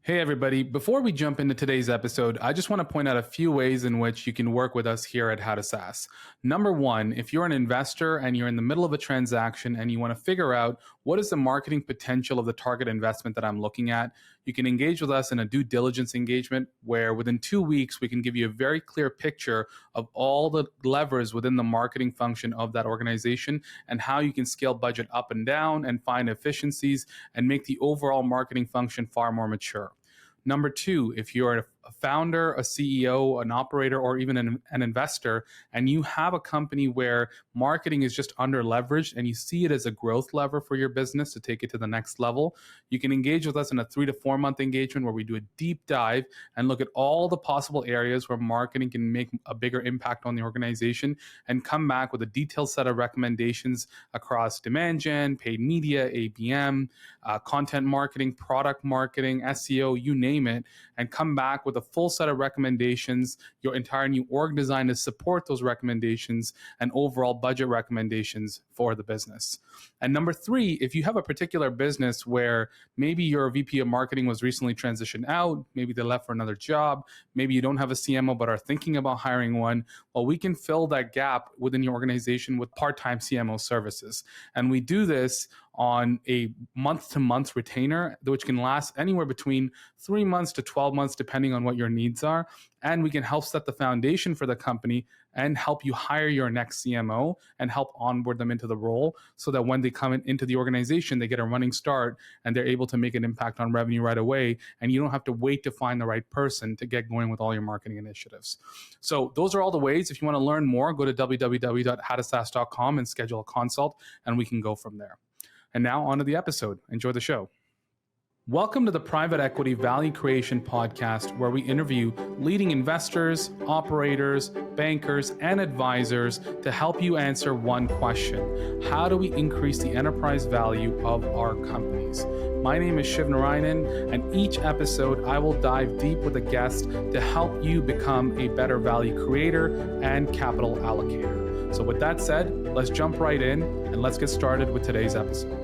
Hey, everybody. Before we jump into today's episode, I just want to point out a few ways in which you can work with us here at How to SaaS. Number one, if you're an investor and you're in the middle of a transaction and you want to figure out what is the marketing potential of the target investment that I'm looking at, you can engage with us in a due diligence engagement where within 2 weeks, we can give you a very clear picture of all the levers within the marketing function of that organization and how you can scale budget up and down and find efficiencies and make the overall marketing function far more mature. Number two, if you're a founder, a CEO, an operator, or even an investor, and you have a company where marketing is just under leveraged and you see it as a growth lever for your business to take it to the next level, you can engage with us in a 3 to 4 month engagement where we do a deep dive and look at all the possible areas where marketing can make a bigger impact on the organization and come back with a detailed set of recommendations across demand gen, paid media, ABM, content marketing, product marketing, SEO, you name it, and come back with a full set of recommendations, your entire new org design to support those recommendations, and overall budget recommendations for the business. And number three, if you have a particular business where maybe your VP of marketing was recently transitioned out, maybe they left for another job, maybe you don't have a CMO but are thinking about hiring one, well, we can fill that gap within your organization with part-time CMO services. And we do this on a month-to-month retainer, which can last anywhere between 3 months to 12 months, depending on what your needs are. And we can help set the foundation for the company and help you hire your next CMO and help onboard them into the role so that when they come into the organization, they get a running start and they're able to make an impact on revenue right away. And you don't have to wait to find the right person to get going with all your marketing initiatives. So those are all the ways. If you want to learn more, go to www.howtosas.com and schedule a consult, and we can go from there. And now on to the episode. Enjoy the show. Welcome to the Private Equity Value Creation Podcast, where we interview leading investors, operators, bankers, and advisors to help you answer one question: how do we increase the enterprise value of our companies? My name is Shiv Narayanan, and each episode I will dive deep with a guest to help you become a better value creator and capital allocator. So with that said, let's jump right in and let's get started with today's episode.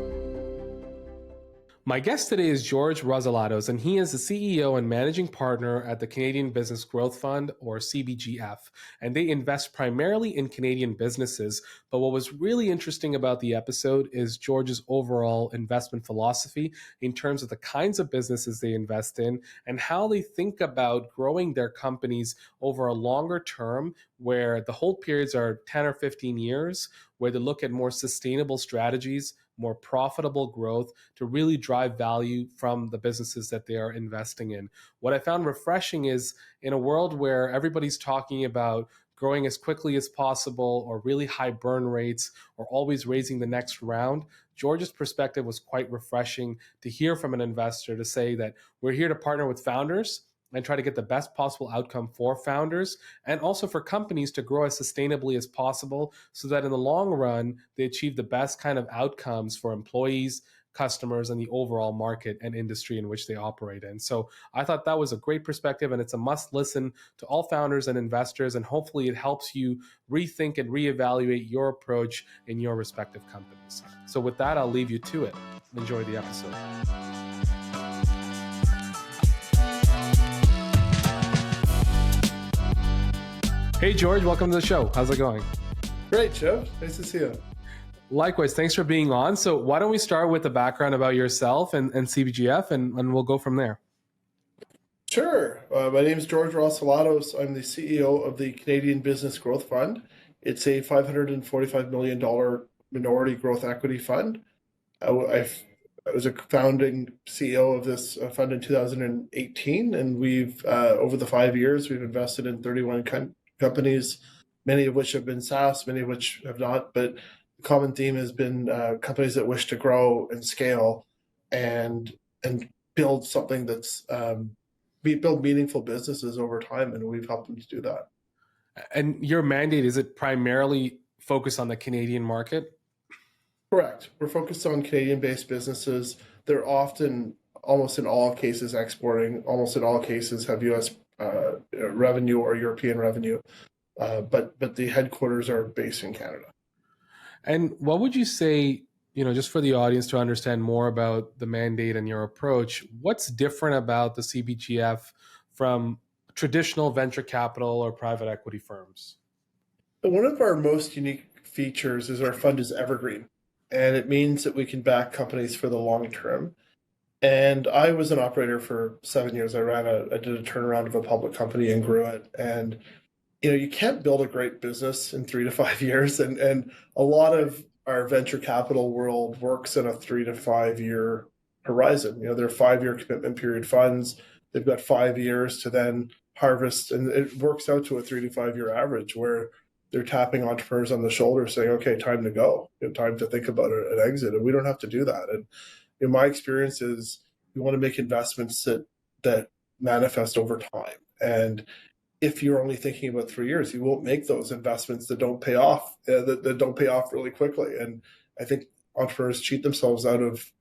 My guest today is George Rossolatos, and he is the CEO and managing partner at the Canadian Business Growth Fund, or CBGF, and they invest primarily in Canadian businesses. But what was really interesting about the episode is George's overall investment philosophy in terms of the kinds of businesses they invest in and how they think about growing their companies over a longer term, where the hold periods are 10 or 15 years, where they look at more sustainable strategies, more profitable growth to really drive value from the businesses that they are investing in. What I found refreshing is in a world where everybody's talking about growing as quickly as possible or really high burn rates or always raising the next round, George's perspective was quite refreshing to hear from an investor to say that we're here to partner with founders and try to get the best possible outcome for founders and also for companies to grow as sustainably as possible so that in the long run, they achieve the best kind of outcomes for employees, customers, and the overall market and industry in which they operate in. So I thought that was a great perspective, and it's a must listen to all founders and investors, and hopefully it helps you rethink and reevaluate your approach in your respective companies. So with that, I'll leave you to it. Enjoy the episode. Hey, George, welcome to the show. How's it going? Great, Shiv. Nice to see you. Likewise, thanks for being on. So why don't we start with the background about yourself and CBGF, and we'll go from there. Sure. My name is George Rossolatos. I'm the CEO of the Canadian Business Growth Fund. It's a $545 million minority growth equity fund. I was a founding CEO of this fund in 2018, and we've, over the 5 years, we've invested in 31 companies, many of which have been SaaS, many of which have not, but the common theme has been companies that wish to grow and scale and build something that's build meaningful businesses over time, and we've helped them to do that. And your mandate, is it primarily focused on the Canadian market? Correct. We're focused on Canadian-based businesses. They're often, almost in all cases, exporting, almost in all cases have U.S. Revenue or European revenue, but the headquarters are based in Canada. And what would you say Just for the audience to understand more about the mandate and your approach, what's different about the CBGF from traditional venture capital or private equity firms? But one of our most unique features is our fund is evergreen, and it means that we can back companies for the long term. And I was an operator for 7 years. I did a turnaround of a public company and grew it. And you can't build a great business in 3 to 5 years, and a lot of our venture capital world works in a 3 to 5 year horizon. They're 5 year commitment period funds. They've got 5 years to then harvest, and it works out to a 3 to 5 year average where they're tapping entrepreneurs on the shoulder saying, okay, time to go, time to think about an exit. And we don't have to do that. And in my experience is you want to make investments that manifest over time. And if you're only thinking about 3 years, you won't make those investments that don't pay off, that don't pay off really quickly. And I think entrepreneurs cheat themselves out of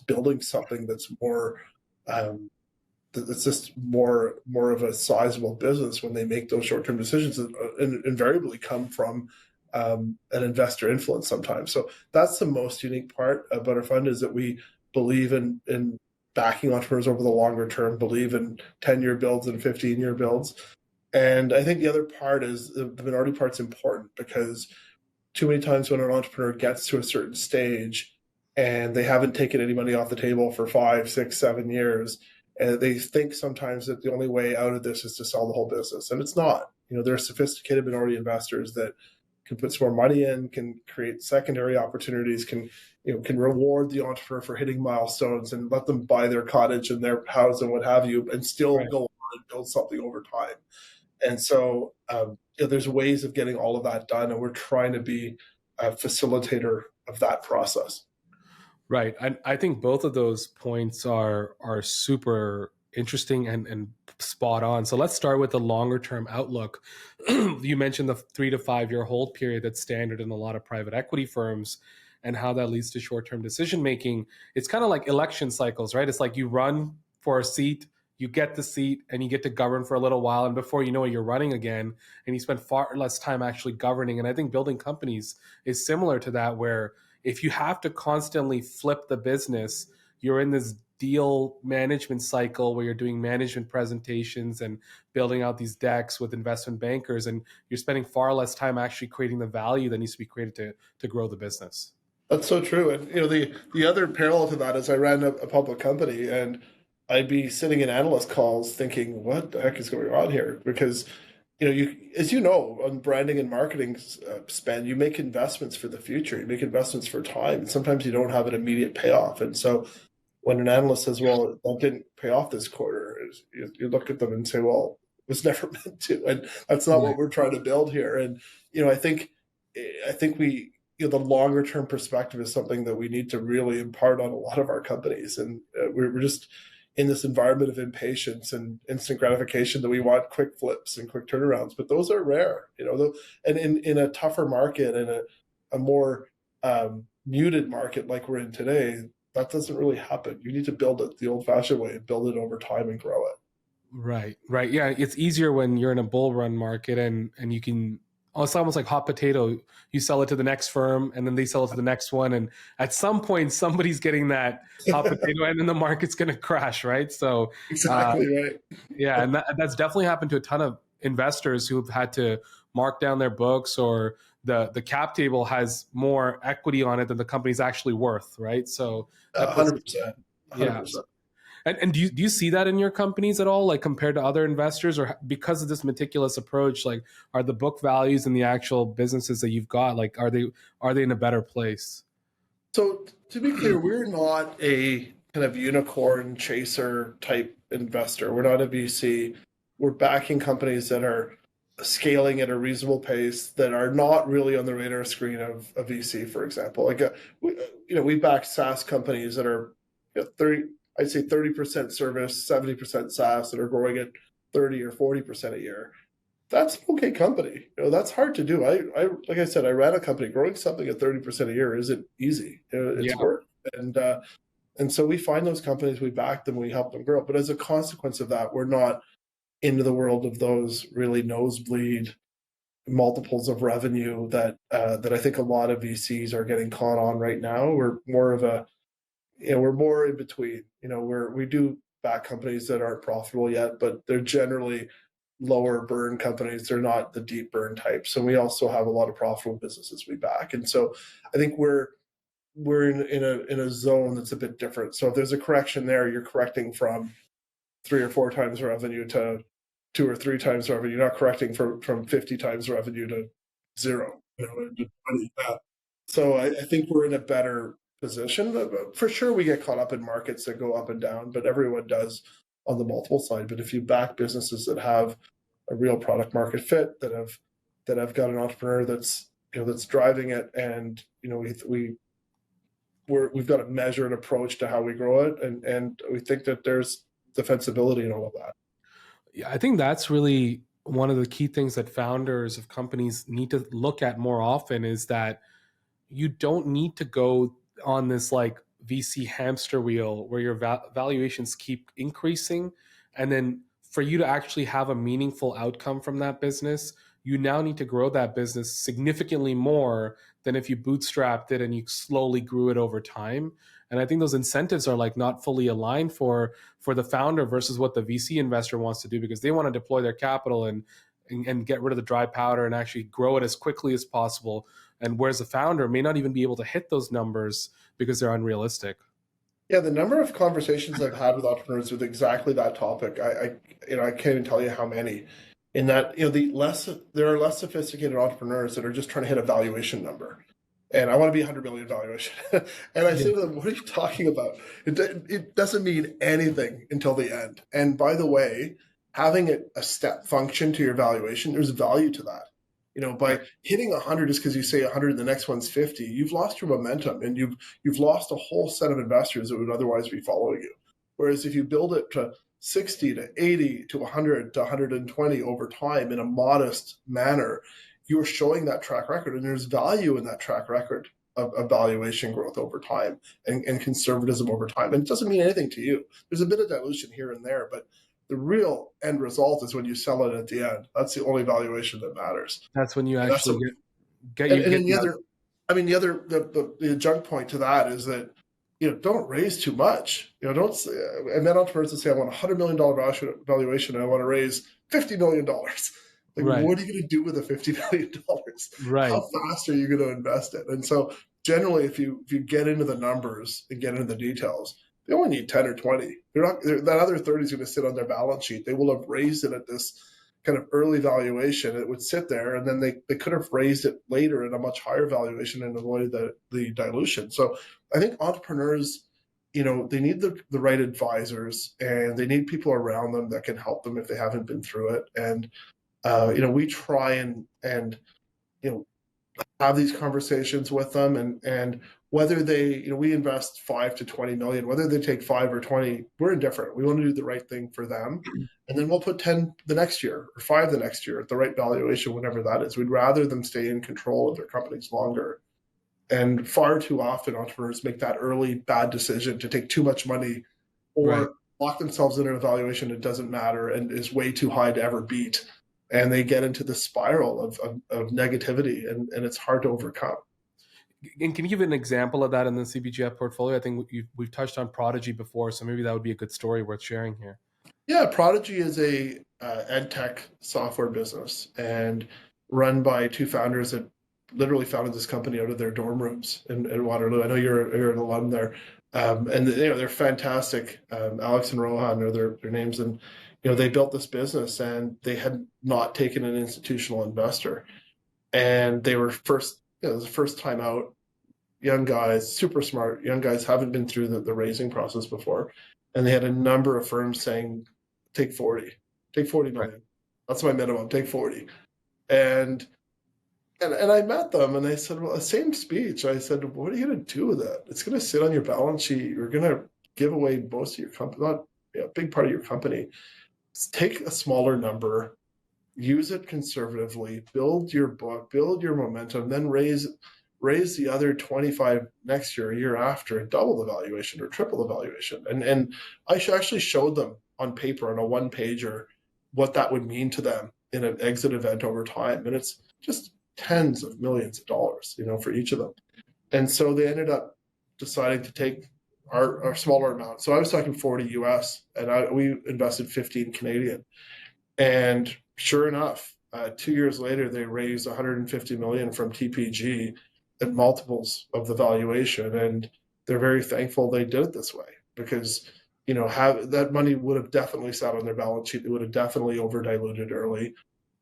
building something that's more, that's just more of a sizable business when they make those short term decisions that invariably come from an investor influence sometimes. So that's the most unique part about our fund, is that we believe in backing entrepreneurs over the longer term, believe in 10-year builds and 15-year builds. And I think the other part is the minority part's important, because too many times when an entrepreneur gets to a certain stage and they haven't taken any money off the table for 5, 6, 7 years, and they think sometimes that the only way out of this is to sell the whole business. And it's not. There are sophisticated minority investors that can put some more money in, can create secondary opportunities, can reward the entrepreneur for hitting milestones and let them buy their cottage and their house and what have you, and still Right. go on and build something over time. And so there's ways of getting all of that done, and we're trying to be a facilitator of that process. Right. I think both of those points are super interesting and spot on. So let's start with the longer term outlook. You mentioned the 3 to 5 year hold period that's standard in a lot of private equity firms, and how that leads to short term decision making. It's kind of like election cycles, right? It's like you run for a seat, you get the seat, and you get to govern for a little while, and before you know it, you're running again, and you spend far less time actually governing. And I think building companies is similar to that, where if you have to constantly flip the business, you're in this deal management cycle where you're doing management presentations and building out these decks with investment bankers, and you're spending far less time actually creating the value that needs to be created to grow the business. That's so true. And the other parallel to that is I ran a public company, and I'd be sitting in analyst calls thinking, what the heck is going on here? Because as you know, on branding and marketing spend, you make investments for the future, you make investments for time, and sometimes you don't have an immediate payoff. And so when an analyst says, well, that didn't pay off this quarter, you look at them and say, well, it was never meant to, and that's not what Right. we're trying to build here. And I think we, the longer term perspective is something that we need to really impart on a lot of our companies. And we're just in this environment of impatience and instant gratification that we want quick flips and quick turnarounds, but those are rare, and in a tougher market and a more muted market like we're in today, that doesn't really happen. You need to build it the old fashioned way and build it over time and grow it. Right, right. Yeah, it's easier when you're in a bull run market, and you can. Oh, it's almost like hot potato. You sell it to the next firm, and then they sell it to the next one, and at some point, somebody's getting that hot potato, and then the market's going to crash, right? So, uh, Exactly right. yeah, and that's definitely happened to a ton of investors who've had to mark down their books, or the cap table has more equity on it than the company's actually worth, right? So that puts, 100%. yeah. 100%. And do you see that in your companies at all, like compared to other investors, or because of this meticulous approach, like are the book values in the actual businesses that you've got, like are they in a better place? So to be clear, we're not a kind of unicorn chaser type investor. We're not a VC. We're backing companies that are scaling at a reasonable pace, that are not really on the radar screen of a VC, for example. Like we back SaaS companies that are 30, I'd say 30% service, 70% SaaS, that are growing at 30 or 40% a year. That's an okay company. That's hard to do. I like I said, I ran a company. Growing something at 30% a year isn't easy. It's Yeah. work, and so we find those companies, we back them, we help them grow. But as a consequence of that, we're not into the world of those really nosebleed multiples of revenue that I think a lot of VCs are getting caught on right now. We're more of a, we're more in between. We do back companies that aren't profitable yet, but they're generally lower burn companies. They're not the deep burn types. And we also have a lot of profitable businesses we back. And so I think we're in a zone that's a bit different. So if there's a correction there, you're correcting from 3 or 4 times revenue to 2 or 3 times revenue. You're not correcting from 50 times revenue to zero. So I think we're in a better position. For sure, we get caught up in markets that go up and down, but everyone does on the multiple side. But if you back businesses that have a real product market fit, that have got an entrepreneur that's driving it, and we've got a measured approach to how we grow it, and we think that there's defensibility in all of that. Yeah, I think that's really one of the key things that founders of companies need to look at more often, is that you don't need to go on this like VC hamster wheel where your valuations keep increasing. And then for you to actually have a meaningful outcome from that business, you now need to grow that business significantly more than if you bootstrapped it and you slowly grew it over time. And I think those incentives are like not fully aligned for the founder versus what the VC investor wants to do, because they want to deploy their capital and get rid of the dry powder and actually grow it as quickly as possible. And whereas the founder may not even be able to hit those numbers because they're unrealistic. Yeah, the number of conversations I've had with entrepreneurs with exactly that topic, I can't even tell you how many. In that, there are less sophisticated entrepreneurs that are just trying to hit a valuation number, and I want to be 100 million valuation. And I say to them, "What are you talking about? It doesn't mean anything until the end." And by the way, having a step function to your valuation, there's value to that. By hitting 100 just because you say 100 and the next one's 50, you've lost your momentum, and you've lost a whole set of investors that would otherwise be following you. Whereas if you build it to 60 to 80 to 100 to 120 over time in a modest manner, you're showing that track record, and there's value in that track record of valuation growth over time, and conservatism over time. And it doesn't mean anything to you. There's a bit of dilution here and there, but the real end result is when you sell it at the end. That's the only valuation that matters. That's when you And that's actually get and, you and get then the adjunct point to that is that don't raise too much. Don't. And then entrepreneurs that say, I want $100 million valuation and I want to raise $50 million. Like, right, what are you going to do with the $50 million? right. How fast are you going to invest it? And so generally, if you get into the numbers and get into the details, they only need 10 or 20. That other 30 is going to sit on their balance sheet. They will have raised it at this kind of early valuation. It would sit there, and then they could have raised it later at a much higher valuation and avoided the dilution. So I think entrepreneurs, they need the right advisors, and they need people around them that can help them if they haven't been through it. And we try and have these conversations with them, and whether we invest 5 to 20 million, whether they take 5 or 20, we're indifferent. We want to do the right thing for them, and then we'll put 10 the next year or 5 the next year at the right valuation, whatever that is. We'd rather them stay in control of their companies longer. And far too often entrepreneurs make that early bad decision to take too much money, Right. or lock themselves into a valuation that doesn't matter and is way too high to ever beat, and they get into the spiral of negativity, and it's hard to overcome. And can you give an example of that in the CBGF portfolio? I think we've touched on Prodigy before, so maybe that would be a good story worth sharing here. Yeah, Prodigy is a ed tech software business, and run by 2 founders that literally founded this company out of their dorm rooms in Waterloo. I know you're an alum there, and they're fantastic. Alex and Rohan are their names, and they built this business, and they had not taken an institutional investor, and they were first. It was the first time out. Young guys, super smart young guys, haven't been through the raising process before, and they had a number of firms saying, take 40 Right. million. That's my minimum. Take 40. And I met them, and they said, well, the same speech. I said, what are you going to do with it? It's going to sit on your balance sheet. You're going to give away most of your company, not a big part of your company. Take a smaller number, use it conservatively, build your book, build your momentum, then raise the other 25 next year, a year after, and double the valuation or triple the valuation. And I actually showed them on paper on a one pager what that would mean to them in an exit event over time. And just tens of millions of dollars, for each of them. And so they ended up deciding to take our smaller amount. So I was talking 40 US, and we invested 15 Canadian. And sure enough, 2 years later, they raised 150 million from TPG at multiples of the valuation, and they're very thankful they did it this way because have that money would have definitely sat on their balance sheet. It would have definitely over diluted early,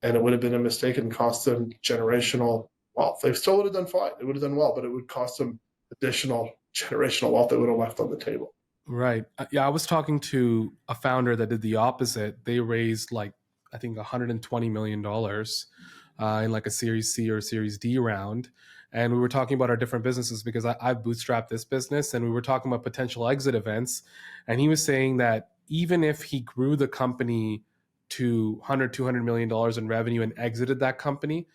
and it would have been a mistake and cost them generational wealth. They still would have done fine. It would have done well, but it would cost them additional generational wealth that would have left on the table. Right. Yeah, I was talking to a founder that did the opposite. They raised like, I think $120 million in like a Series C or Series D round. And we were talking about our different businesses because I've bootstrapped this business, and we were talking about potential exit events. And he was saying that even if he grew the company to $200 million in revenue and exited that company,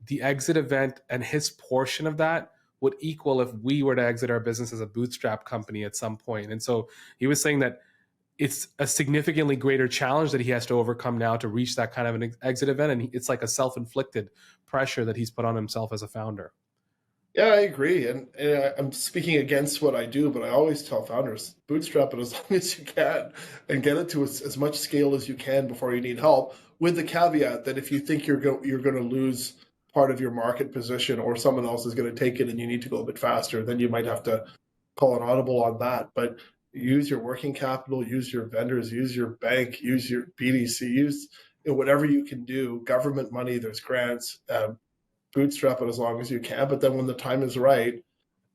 the exit event and his portion of that would equal if we were to exit our business as a bootstrap company at some point. And so he was saying that it's a significantly greater challenge that he has to overcome now to reach that kind of an exit event. And it's like a self-inflicted pressure that he's put on himself as a founder. Yeah, I agree. And I'm speaking against what I do, but I always tell founders bootstrap it as long as you can and get it to as much scale as you can before you need help, with the caveat that if you think you're going to lose part of your market position or someone else is going to take it and you need to go a bit faster, then you might have to call an audible on that. But use your working capital, use your vendors, use your bank, use your BDC, use whatever you can do. Government money, there's grants. Bootstrap it as long as you can, but then when the time is right,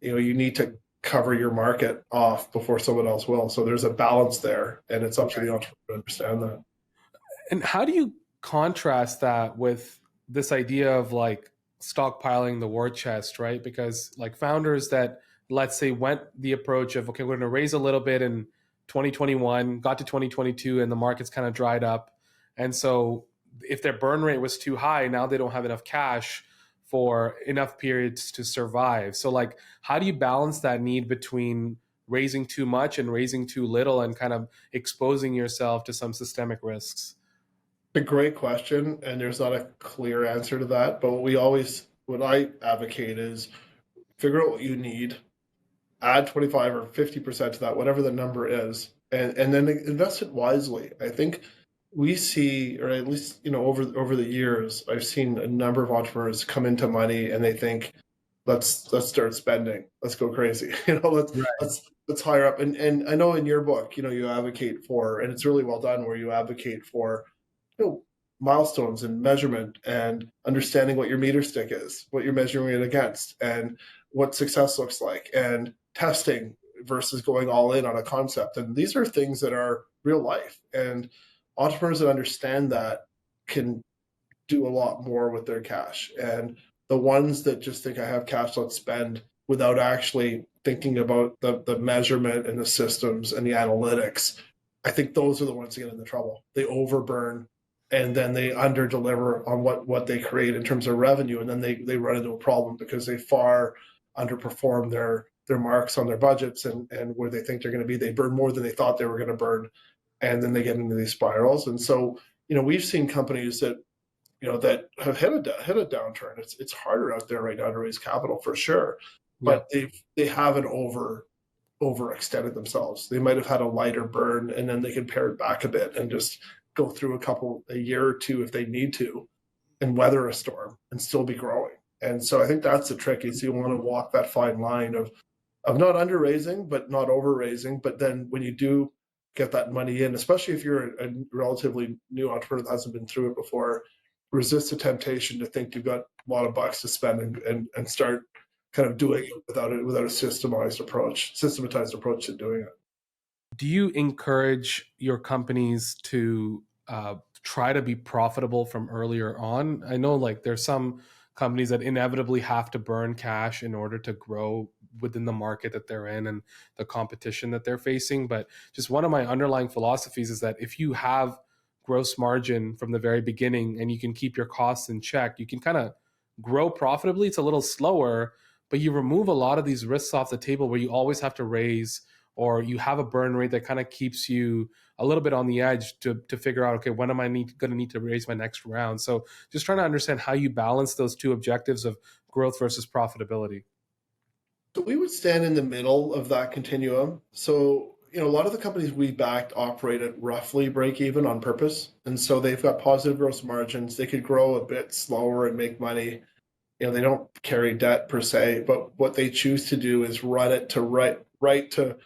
you need to cover your market off before someone else will. So there's a balance there, and it's up to the entrepreneur to understand that. And how do you contrast that with this idea of like stockpiling the war chest, right? Because like founders that, let's say, went the approach of, okay, we're going to raise a little bit in 2021, got to 2022, and the market's kind of dried up. And so if their burn rate was too high, now they don't have enough cash for enough periods to survive. So like, how do you balance that need between raising too much and raising too little and kind of exposing yourself to some systemic risks? A great question, and there's not a clear answer to that. But what I advocate is figure out what you need, add 25 or 50% to that, whatever the number is, and then invest it wisely. I think we see, or at least over the years, I've seen a number of entrepreneurs come into money and they think, let's start spending, let's go crazy, let's hire up. And I know in your book, you advocate for, and it's really well done, where you advocate for milestones and measurement and understanding what your meter stick is, what you're measuring it against, and what success looks like, and testing versus going all in on a concept. And these are things that are real life. And entrepreneurs that understand that can do a lot more with their cash. And the ones that just think, I have cash, let's spend, without actually thinking about the measurement and the systems and the analytics, I think those are the ones that get into trouble. They overburn, and then they under deliver on what they create in terms of revenue, and then they run into a problem because they far underperform their marks on their budgets and where they think they're going to be. They burn more than they thought they were going to burn, and then they get into these spirals. And so we've seen companies that that have hit a downturn. It's harder out there right now to raise capital for sure, but they haven't overextended themselves. They might have had a lighter burn, and then they can pare it back a bit and just go through a year or two if they need to, and weather a storm and still be growing. And so I think that's the trick, is you want to walk that fine line of not under raising, but not over raising. But then when you do get that money in, especially if you're a relatively new entrepreneur that hasn't been through it before, resist the temptation to think you've got a lot of bucks to spend and start kind of doing it without a systematized approach to doing it. Do you encourage your companies to try to be profitable from earlier on? I know like there's some companies that inevitably have to burn cash in order to grow within the market that they're in and the competition that they're facing. But just one of my underlying philosophies is that if you have gross margin from the very beginning and you can keep your costs in check, you can kind of grow profitably. It's a little slower, but you remove a lot of these risks off the table where you always have to raise or you have a burn rate that kind of keeps you a little bit on the edge to figure out, okay, when am I going to need to raise my next round? So just trying to understand how you balance those two objectives of growth versus profitability. So we would stand in the middle of that continuum. So, a lot of the companies we backed operate at roughly break even on purpose. And so they've got positive gross margins. They could grow a bit slower and make money. They don't carry debt per se, but what they choose to do is run it to right to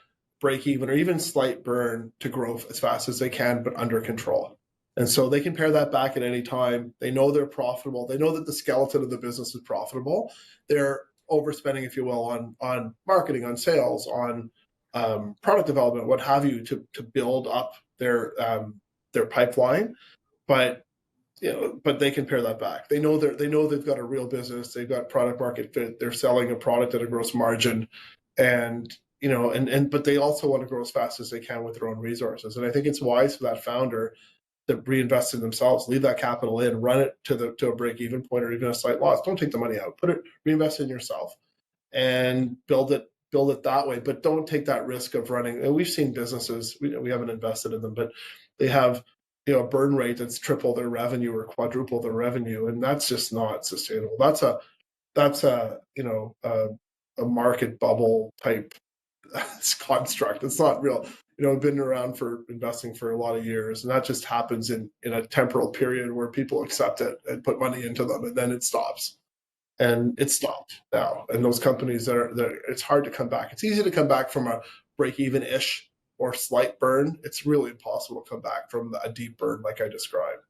break even or even slight burn to grow as fast as they can, but under control. And so they can pare that back at any time. They know they're profitable. They know that the skeleton of the business is profitable. They're overspending, if you will, on marketing, on sales, on product development, what have you, to build up their pipeline. But but they can pare that back. They know they've got a real business. They've got product market fit. They're selling a product at a gross margin, and but they also want to grow as fast as they can with their own resources. And I think it's wise for that founder to reinvest in themselves, leave that capital in, run it to a break even point or even a slight loss. Don't take the money out. Reinvest in yourself, and build it that way. But don't take that risk of running. And we've seen businesses, we haven't invested in them, but they have a burn rate that's triple their revenue or quadruple their revenue, and that's just not sustainable. That's a market bubble type construct. It's not real. I've been around for investing for a lot of years, and that just happens in a temporal period where people accept it and put money into them, and then it stops. And it's stopped now. And those companies it's hard to come back. It's easy to come back from a break even ish or slight burn. It's really impossible to come back from a deep burn like I described.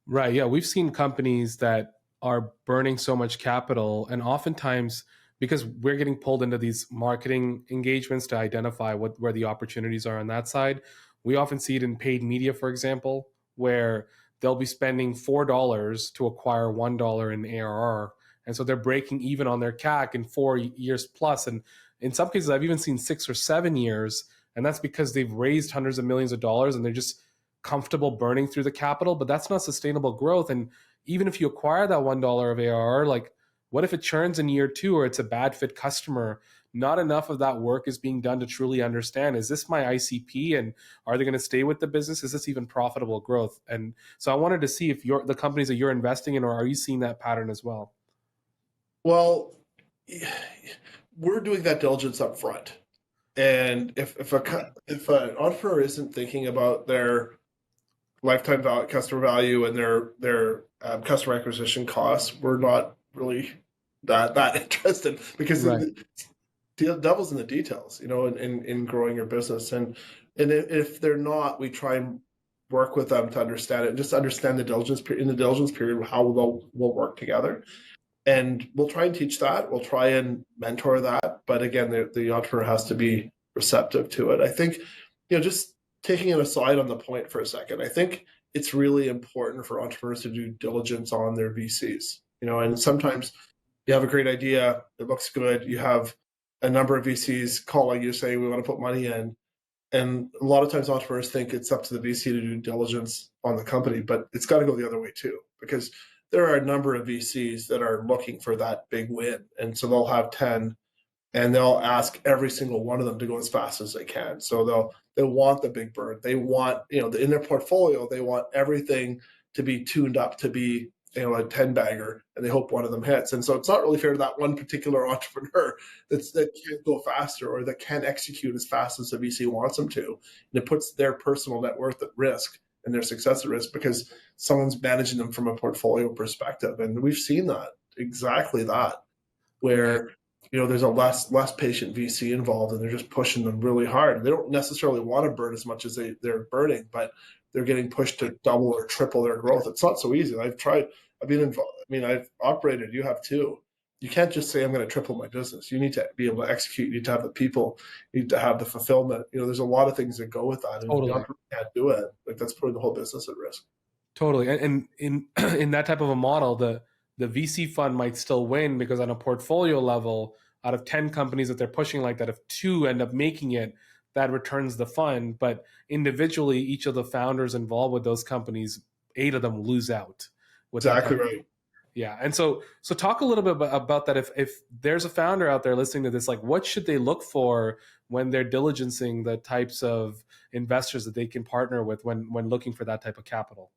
Right. Yeah. We've seen companies that are burning so much capital, and oftentimes because we're getting pulled into these marketing engagements to identify where the opportunities are on that side, we often see it in paid media, for example, where they'll be spending $4 to acquire $1 in ARR. And so they're breaking even on their CAC in 4 years plus. And in some cases, I've even seen 6 or 7 years. And that's because they've raised hundreds of millions of dollars and they're just comfortable burning through the capital, but that's not sustainable growth. And even if you acquire that $1 of ARR, like what if it churns in year 2 or it's a bad fit customer? Not enough of that work is being done to truly understand, is this my ICP and are they going to stay with the business? Is this even profitable growth? And so I wanted to see if the companies that you're investing in, or are you seeing that pattern as well? Well, we're doing that diligence up front. And if an entrepreneur isn't thinking about their lifetime value, customer value, and their customer acquisition costs, we're not really that interested, because Right. the devil's in the details, in growing your business. And if they're not, we try and work with them to understand it, and just understand the diligence in the diligence period, how we'll work together. And we'll try and teach that. We'll try and mentor that. But again, the entrepreneur has to be receptive to it. I think, just taking it aside on the point for a second, I think it's really important for entrepreneurs to do diligence on their VCs. And sometimes you have a great idea, it looks good, you have a number of VCs calling you saying, we want to put money in. And a lot of times entrepreneurs think it's up to the VC to do diligence on the company, but it's got to go the other way too, because there are a number of VCs that are looking for that big win. And so they'll have 10 and they'll ask every single one of them to go as fast as they can. So they want the big bird. They want, in their portfolio, they want everything to be tuned up to be, a 10 bagger, and they hope one of them hits. And so it's not really fair to that one particular entrepreneur that can't go faster or that can't execute as fast as the VC wants them to. And it puts their personal net worth at risk and their success at risk because someone's managing them from a portfolio perspective. And we've seen that, exactly that, where there's a less patient VC involved, and they're just pushing them really hard. They don't necessarily want to burn as much as they're burning, but they're getting pushed to double or triple their growth. It's not so easy. I've been involved. I've operated. You have too. You can't just say, I'm going to triple my business. You need to be able to execute. You need to have the people. You need to have the fulfillment. There's a lot of things that go with that. And if the Totally. entrepreneur can't do it, that's putting the whole business at risk. Totally. And in in that type of a model, the VC fund might still win because on a portfolio level, out of 10 companies that they're pushing like that, if 2 end up making it, that returns the fund. But individually, each of the founders involved with those companies, 8 of them lose out with that Exactly type. right. Yeah. And so talk a little bit about that. If there's a founder out there listening to this, like what should they look for when they're diligencing the types of investors that they can partner with when looking for that type of capital?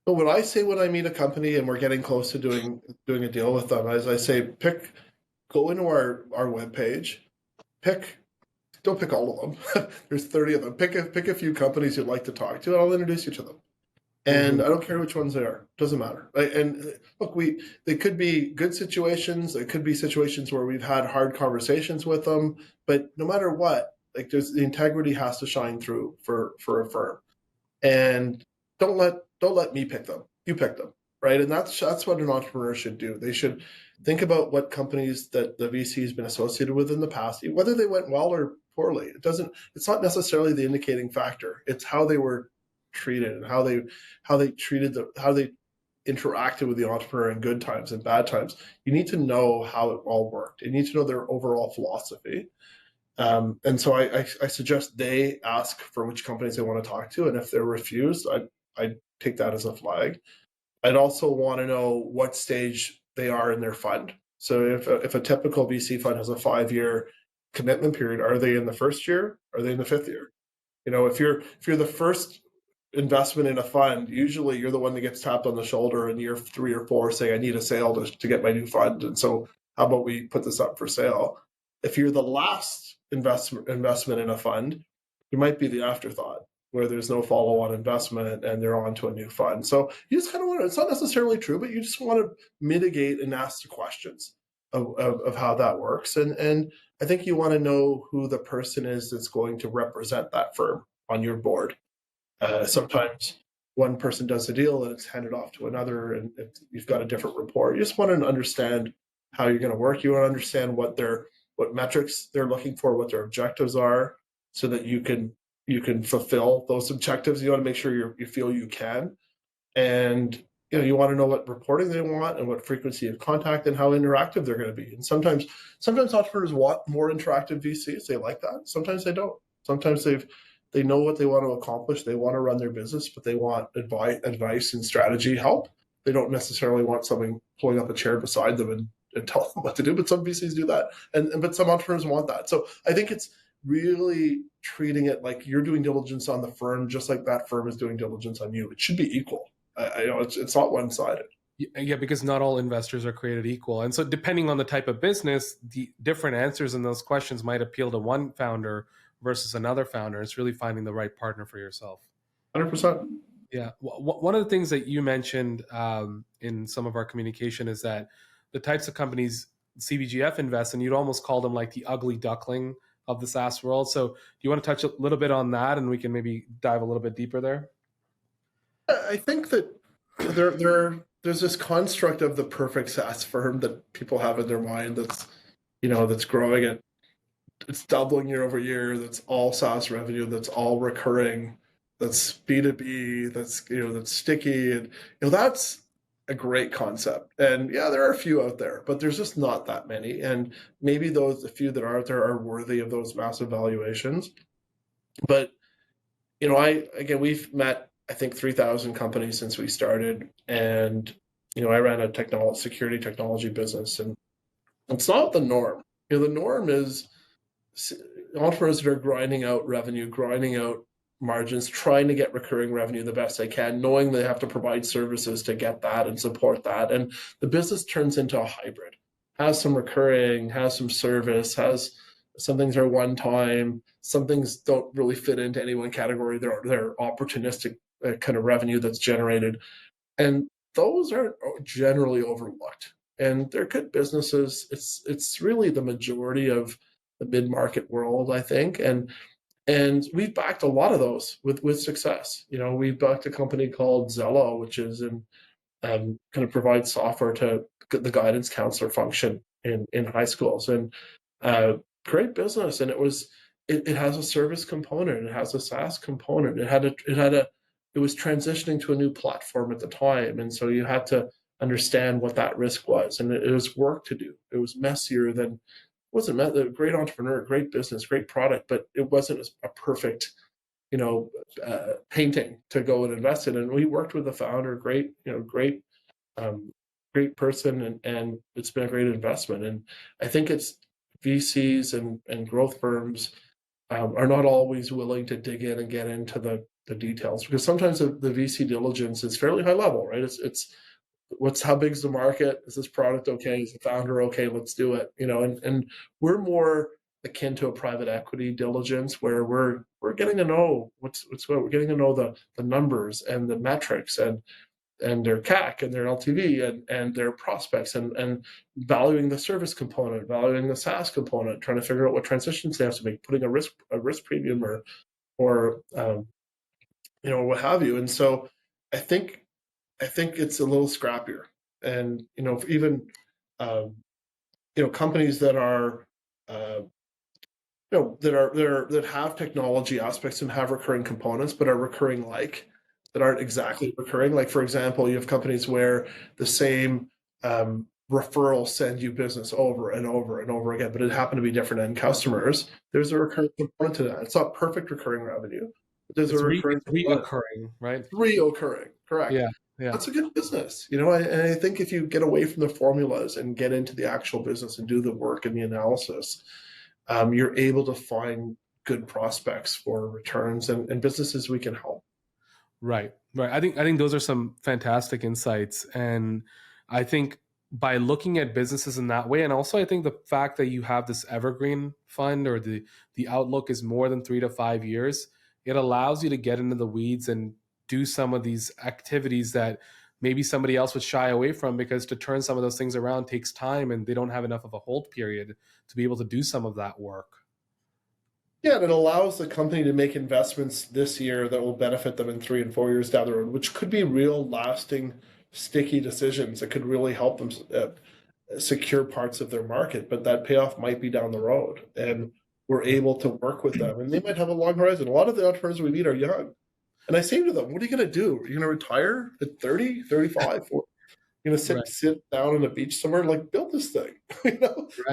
But what I say when I meet a company and we're getting close to doing a deal with them, as I say, go into our webpage, don't pick all of them. There's 30 of them. Pick a few companies you'd like to talk to, and I'll introduce you to them. And I don't care which ones they are. Doesn't matter. And look, they could be good situations. They could be situations where we've had hard conversations with them. But no matter what, like the integrity has to shine through for a firm. And don't let me pick them. You pick them, right? And that's what an entrepreneur should do. They should think about what companies that the VC has been associated with in the past, whether they went well or poorly. It's not necessarily the indicating factor. It's how they were treated and how they interacted with the entrepreneur in good times and bad times. You need to know how it all worked. You need to know their overall philosophy. And so I suggest they ask for which companies they want to talk to, and if they're refused, I take that as a flag. I'd also want to know what stage they are in their fund. So if a typical VC fund has a 5-year commitment period, are they in the first year? Are they in the fifth year? If you're the first investment in a fund, usually you're the one that gets tapped on the shoulder in year 3 or 4 saying, I need a sale to get my new fund. And so how about we put this up for sale? If you're the last investment in a fund, you might be the afterthought where there's no follow-on investment and they're on to a new fund. So you just kind of want to, it's not necessarily true, but you just want to mitigate and ask the questions of how that works. And I think you want to know who the person is that's going to represent that firm on your board. Sometimes one person does a deal and it's handed off to another, and you've got a different report. You just want to understand how you're going to work. You want to understand what metrics they're looking for, what their objectives are, so that you can fulfill those objectives. You want to make sure you feel you can, and you want to know what reporting they want and what frequency of contact and how interactive they're going to be. And sometimes entrepreneurs want more interactive VCs. They like that. Sometimes they don't. Sometimes they know what they want to accomplish. They want to run their business, but they want advice and strategy help. They don't necessarily want someone pulling up a chair beside them and tell them what to do. But some VCs do that, but some entrepreneurs want that. So I think it's really treating it like you're doing diligence on the firm, just like that firm is doing diligence on you. It should be equal. It's not one-sided. Yeah, because not all investors are created equal. And so depending on the type of business, the different answers in those questions might appeal to one founder versus another founder. It's really finding the right partner for yourself. 100%. Yeah. One of the things that you mentioned in some of our communication is that the types of companies CBGF invests in, you'd almost call them like the ugly duckling of the SaaS world. So do you want to touch a little bit on that, and we can maybe dive a little bit deeper there? I think that there's this construct of the perfect SaaS firm that people have in their mind that's growing it's doubling year over year, that's all SaaS revenue, that's all recurring, that's B2B, that's sticky, and that's a great concept. And yeah, there are a few out there, but there's just not that many. And maybe the few that are out there are worthy of those massive valuations. But we've met, I think, 3,000 companies since we started, and I ran a security technology business, and it's not the norm. The norm is entrepreneurs that are grinding out revenue, grinding out margins, trying to get recurring revenue the best they can, knowing they have to provide services to get that and support that. And the business turns into a hybrid, has some recurring, has some service, has some things are one time, some things don't really fit into any one category. They're opportunistic kind of revenue that's generated. And those are generally overlooked. And they're good businesses. It's really the majority of the mid-market world, I think. And we've backed a lot of those with success. We've backed a company called Zello, which is kind of provides software to the guidance counselor function in high schools, and great business. And it has a service component, it has a SaaS component, it was transitioning to a new platform at the time, and so you had to understand what that risk was, and it was work to do. It was messier than wasn't a great entrepreneur, great business, great product, but it wasn't a perfect painting to go and invest in. And we worked with the founder, great great person, and it's been a great investment. And I think it's VCs and growth firms are not always willing to dig in and get into the details, because sometimes the VC diligence is fairly high level, right? It's how big's the market? Is this product okay? Is the founder okay? Let's do it. And we're more akin to a private equity diligence, where we're getting to know what's what we're getting to know the numbers and the metrics and their CAC and their LTV and their prospects, and valuing the service component, valuing the SaaS component, trying to figure out what transitions they have to make, putting a risk premium or what have you. And so I think it's a little scrappier. And even companies that are that have technology aspects and have recurring components, but are recurring that aren't exactly recurring. Like, for example, you have companies where the same referral send you business over and over and over again, but it happened to be different end customers. There's a recurring component to that. It's not perfect recurring revenue, but there's a recurring it's reoccurring, right? It's reoccurring, correct. Yeah, yeah. That's a good business, and I think if you get away from the formulas and get into the actual business and do the work and the analysis, you're able to find good prospects for returns and businesses we can help. Right. I think those are some fantastic insights, and I think by looking at businesses in that way, and also I think the fact that you have this evergreen fund, or the outlook is more than 3 to 5 years, it allows you to get into the weeds and do some of these activities that maybe somebody else would shy away from, because to turn some of those things around takes time, and they don't have enough of a hold period to be able to do some of that work. Yeah, and it allows the company to make investments this year that will benefit them in 3 and 4 years down the road, which could be real, lasting, sticky decisions that could really help them secure parts of their market. But that payoff might be down the road, and we're able to work with them, and they might have a long horizon. A lot of the entrepreneurs we meet are young, and I say to them, "What are you going to do? Are you going to retire at 30, 35? You're going to sit down on a beach somewhere? Like, build this thing, Right.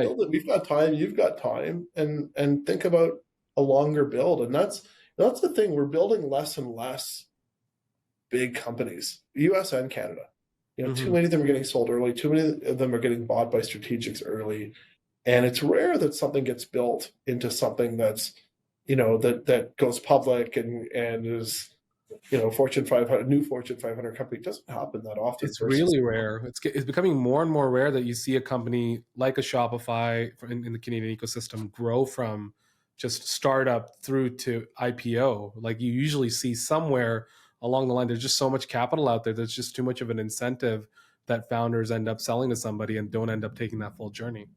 build it. We've got time. You've got time, and think about a longer build." And that's the thing. We're building less and less big companies, US and Canada. Too many of them are getting sold early. Too many of them are getting bought by strategics early. And it's rare that something gets built into something that's, that goes public and is, Fortune 500, new Fortune 500 company. It doesn't happen that often. It's Versus, really rare. It's becoming more and more rare that you see a company like a Shopify in the Canadian ecosystem grow from just startup through to IPO. Like, you usually see somewhere along the line, there's just so much capital out there. There's just too much of an incentive that founders end up selling to somebody and don't end up taking that full journey.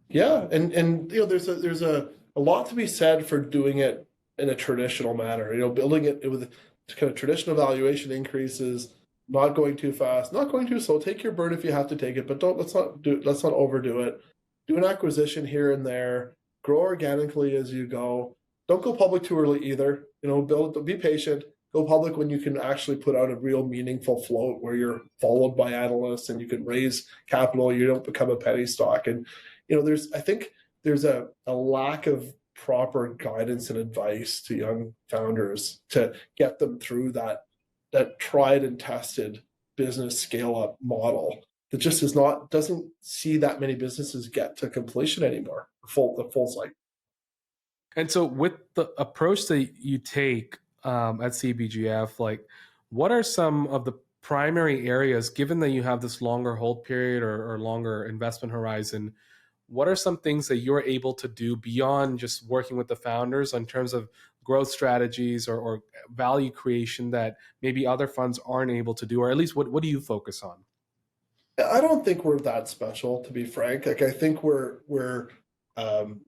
yeah, and there's a lot to be said for doing it in a traditional manner. Building it with kind of traditional valuation increases, not going too fast, not going too slow. Take your burn if you have to take it, but let's not overdo it. Do an acquisition here and there. Grow organically as you go. Don't go public too early either. Be patient. Go public when you can actually put out a real meaningful float, where you're followed by analysts and you can raise capital. You don't become a penny stock. And I think there's a lack of proper guidance and advice to young founders to get them through that tried and tested business scale up model that just doesn't see that many businesses get to completion anymore, the full cycle. And so, with the approach that you take at CBGF, like, what are some of the primary areas, given that you have this longer hold period or longer investment horizon? What are some things that you're able to do beyond just working with the founders in terms of growth strategies or value creation that maybe other funds aren't able to do? Or at least, what do you focus on? I don't think we're that special, to be frank. Like, I think um,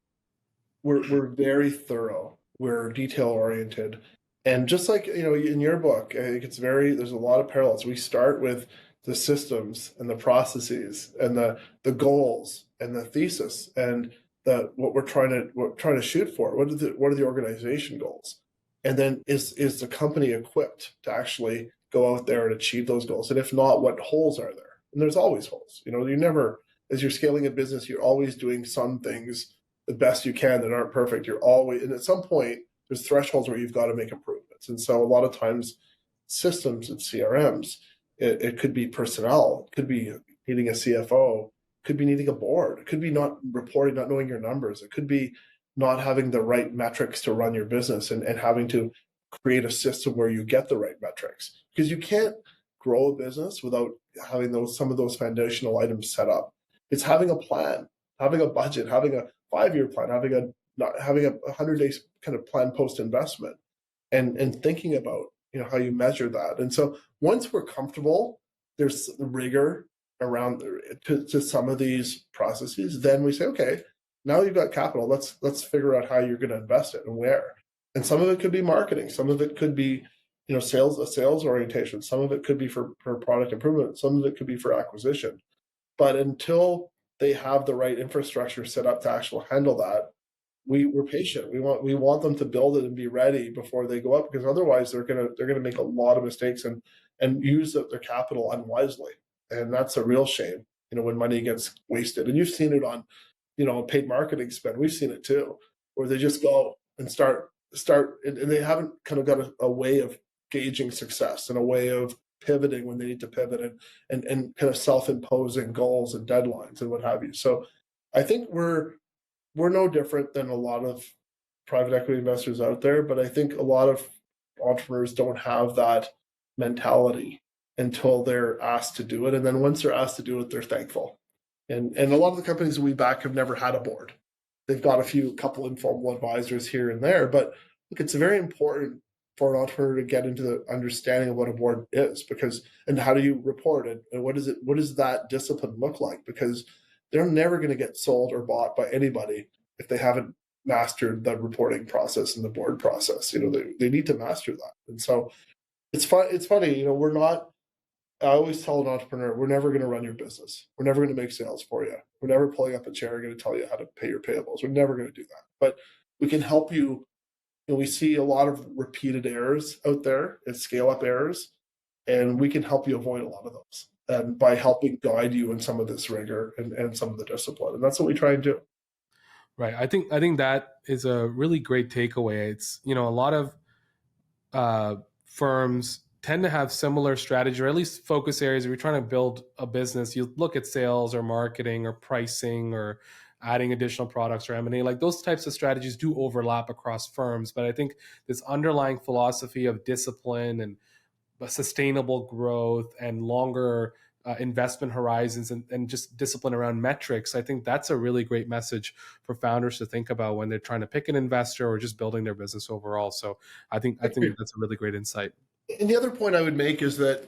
we're very thorough. We're detail oriented, and just like in your book, I think there's a lot of parallels. We start with the systems and the processes and the goals and the thesis and what we're trying to shoot for. What are the organization goals, and then is the company equipped to actually go out there and achieve those goals? And if not, what holes are there? And there's always holes. You never, as you're scaling a business, you're always doing some things the best you can that aren't perfect. And at some point, there's thresholds where you've got to make improvements. And so a lot of times, systems and CRMs, it could be personnel, it could be needing a CFO, could be needing a board. It could be not reporting, not knowing your numbers. It could be not having the right metrics to run your business and having to create a system where you get the right metrics. Because you can't grow a business without having some of those foundational items set up. It's having a plan, having a budget, having a 5-year plan, having a 100-day kind of plan post investment, and thinking about how you measure that. And so once we're comfortable, there's rigor around to some of these processes. Then we say, okay, now you've got capital. Let's figure out how you're going to invest it and where. And some of it could be marketing. Some of it could be a sales orientation. Some of it could be for product improvement. Some of it could be for acquisition. But until they have the right infrastructure set up to actually handle that, we're patient. We want them to build it and be ready before they go up, because otherwise they're gonna make a lot of mistakes and use their capital unwisely, and that's a real shame. When money gets wasted, and you've seen it on paid marketing spend. We've seen it too, where they just go and start and they haven't kind of got a way of gauging success and a way of pivoting when they need to pivot, and kind of self-imposing goals and deadlines and what have you. So I think we're no different than a lot of private equity investors out there, but I think a lot of entrepreneurs don't have that mentality until they're asked to do it. And then once they're asked to do it, they're thankful. And a lot of the companies we back have never had a board. They've got couple informal advisors here and there, but look, it's very important for an entrepreneur to get into the understanding of what a board is, and how do you report it, and what does that discipline look like? Because they're never going to get sold or bought by anybody if they haven't mastered the reporting process and the board process. They need to master that. And so it's funny, we're not, I always tell an entrepreneur, we're never going to run your business. We're never going to make sales for you. We're never pulling up a chair and going to tell you how to pay your payables. We're never going to do that. But we can help you. We see a lot of repeated errors out there and scale up errors, and we can help you avoid a lot of those, and by helping guide you in some of this rigor and some of the discipline. And that's what we try and do. Right. I think that is a really great takeaway. It's, a lot of firms tend to have similar strategy, or at least focus areas. If you're trying to build a business, you look at sales or marketing or pricing or adding additional products or M&A. Like, those types of strategies do overlap across firms. But I think this underlying philosophy of discipline and sustainable growth and longer investment horizons, and just discipline around metrics, I think that's a really great message for founders to think about when they're trying to pick an investor or just building their business overall. So I think that's a really great insight. And the other point I would make is that,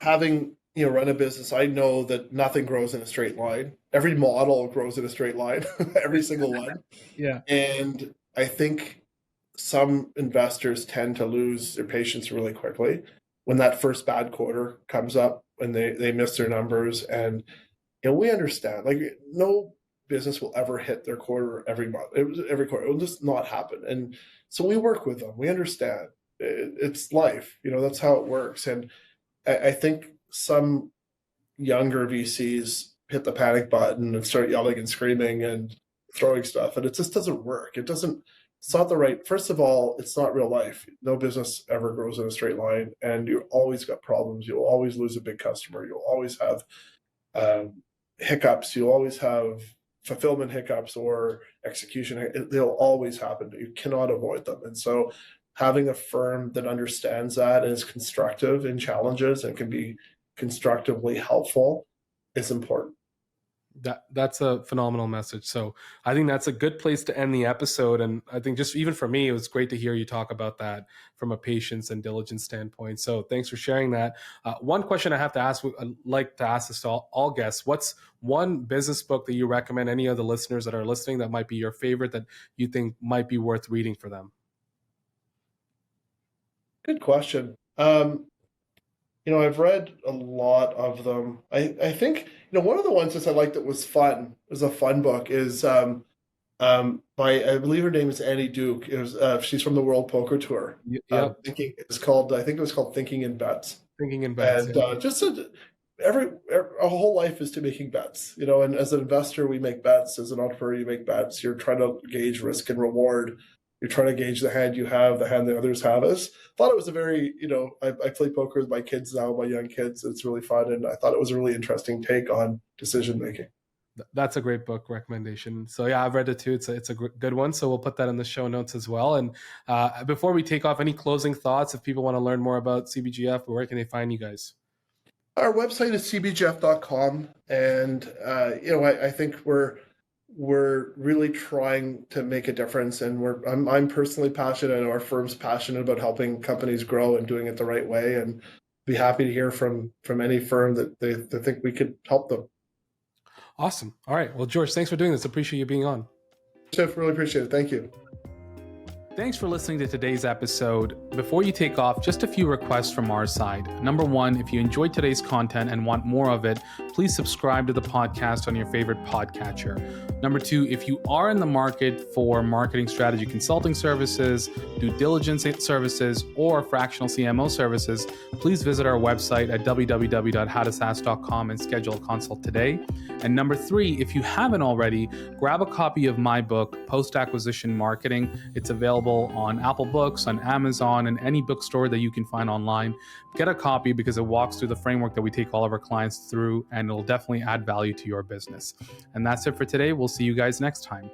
having run a business, I know that nothing grows in a straight line. Every model grows in a straight line, every single one. Yeah. And I think some investors tend to lose their patience really quickly when that first bad quarter comes up, when they miss their numbers. And we understand, like, no business will ever hit their quarter every month, every quarter. It will just not happen. And so we work with them. We understand it's life. That's how it works. And I think some younger VCs hit the panic button and start yelling and screaming and throwing stuff, and it just doesn't work. It's not the right. First of all, it's not real life. No business ever grows in a straight line, and you always got problems. You'll always lose a big customer. You'll always have hiccups. You'll always have fulfillment hiccups or execution. They'll always happen. You cannot avoid them. And so having a firm that understands that and is constructive in challenges and can be constructively helpful is important. That's a phenomenal message. So I think that's a good place to end the episode. And I think, just even for me, it was great to hear you talk about that from a patience and diligence standpoint. So thanks for sharing that. One question I have to ask, I'd like to ask this to all guests: what's one business book that you recommend any of the listeners that are listening that might be your favorite, that you think might be worth reading for them? Good question. I've read a lot of them. I think, one of the ones that I liked that was fun, was a fun book, is by, I believe her name is Annie Duke. It was, she's from the World Poker Tour. Yep. I think it was called Thinking in Bets. Thinking in Bets. And Yeah. just a whole life is to making bets, and as an investor, we make bets. As an entrepreneur, you make bets. You're trying to gauge risk and reward. You're trying to gauge the hand you have, the hand that others have us. Thought it was a very, I play poker with my kids now, my young kids. It's really fun. And I thought it was a really interesting take on decision making. That's a great book recommendation. So yeah, I've read it too. It's a good one. So we'll put that in the show notes as well. And before we take off, any closing thoughts? If people want to learn more about CBGF, where can they find you guys? Our website is cbgf.com. And, I think we're really trying to make a difference, and I'm personally passionate, and our firm's passionate about helping companies grow and doing it the right way, and be happy to hear from any firm that they think we could help them. Awesome. All right. Well, George, thanks for doing this. Appreciate you being on. Shiv, really appreciate it. Thank you. Thanks for listening to today's episode. Before you take off, just a few requests from our side. Number one, if you enjoyed today's content and want more of it, please subscribe to the podcast on your favorite podcatcher. Number two, if you are in the market for marketing strategy consulting services, due diligence services, or fractional CMO services, please visit our website at www.howtosaas.com and schedule a consult today. And number three, if you haven't already, grab a copy of my book, Post-Acquisition Marketing. It's available on Apple Books, on Amazon, and any bookstore that you can find online. Get a copy because it walks through the framework that we take all of our clients through, and it'll definitely add value to your business. And that's it for today. We'll see you guys next time.